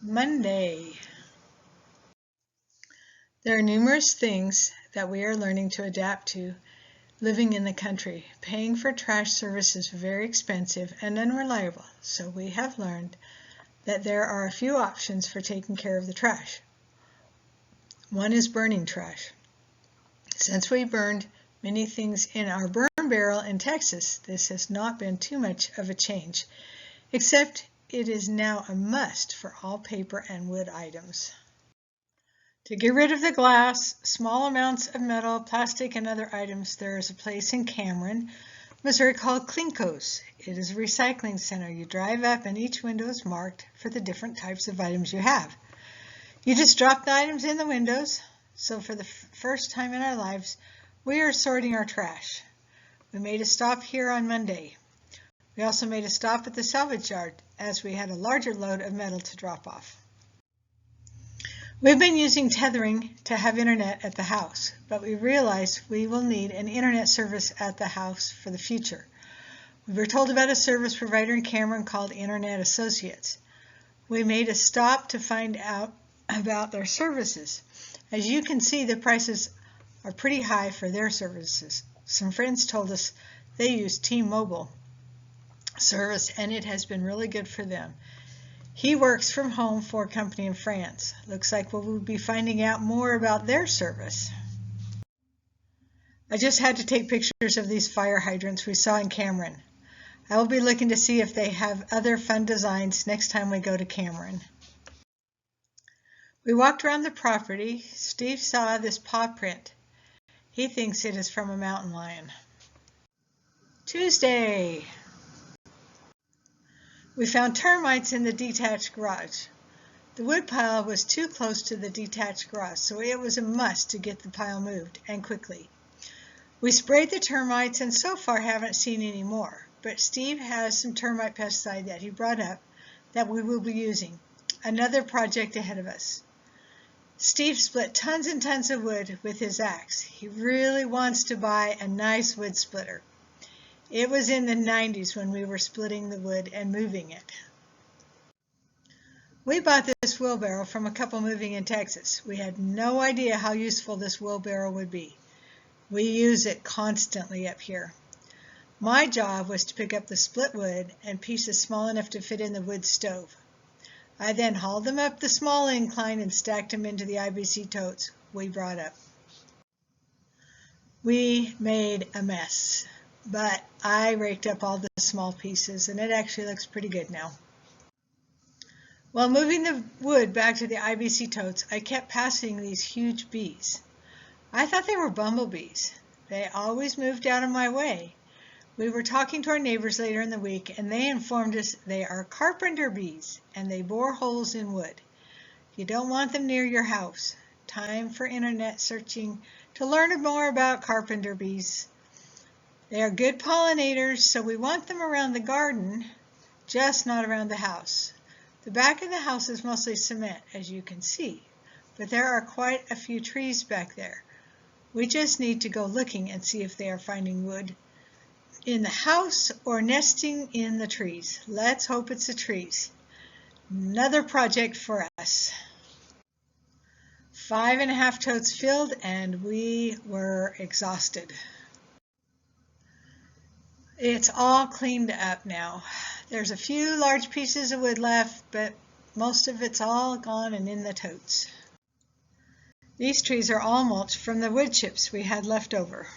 Monday. There are numerous things that we are learning to adapt to living in the country. Paying for trash service is very expensive and unreliable, so we have learned that there are a few options for taking care of the trash. One is burning trash. Since we burned many things in our burn barrel in Texas, this has not been too much of a change, except it is now a must for all paper and wood items. To get rid of the glass, small amounts of metal, plastic, and other items, there is a place in Cameron, Missouri called Cleanco's. It is a recycling center. You drive up and each window is marked for the different types of items you have. You just drop the items in the windows. So for the first time in our lives, we are sorting our trash. We made a stop here on Monday. We also made a stop at the salvage yard as we had a larger load of metal to drop off. We've been using tethering to have internet at the house, but we realized we will need an internet service at the house for the future. We were told about a service provider in Cameron called Internet Associates. We made a stop to find out about their services. As you can see, the prices are pretty high for their services. Some friends told us they use T-Mobile service and it has been really good for them. He works from home for a company in France. Looks like we'll be finding out more about their service. I just had to take pictures of these fire hydrants we saw in Cameron. I will be looking to see if they have other fun designs next time we go to Cameron. We walked around the property. Steve saw this paw print. He thinks it is from a mountain lion. Tuesday. We found termites in the detached garage. The wood pile was too close to the detached garage, so it was a must to get the pile moved, and quickly. We sprayed the termites and so far haven't seen any more, but Steve has some termite pesticide that he brought up that we will be using. Another project ahead of us. Steve split tons and tons of wood with his axe. He really wants to buy a nice wood splitter. It was in the 90s when we were splitting the wood and moving it. We bought this wheelbarrow from a couple moving in Texas. We had no idea how useful this wheelbarrow would be. We use it constantly up here. My job was to pick up the split wood and pieces small enough to fit in the wood stove. I then hauled them up the small incline and stacked them into the IBC totes we brought up. We made a mess, but I raked up all the small pieces and it actually looks pretty good now. While moving the wood back to the IBC totes, I kept passing these huge bees. I thought they were bumblebees. They always moved out of my way. We were talking to our neighbors later in the week and they informed us they are carpenter bees and they bore holes in wood. You don't want them near your house. Time for internet searching to learn more about carpenter bees. They are good pollinators, so we want them around the garden, just not around the house. The back of the house is mostly cement, as you can see, but there are quite a few trees back there. We just need to go looking and see if they are finding wood in the house or nesting in the trees. Let's hope it's the trees. Another project for us. 5.5 totes filled and we were exhausted. It's all cleaned up now. There's a few large pieces of wood left, but most of it's all gone and in the totes. These trees are all mulch from the wood chips we had left over.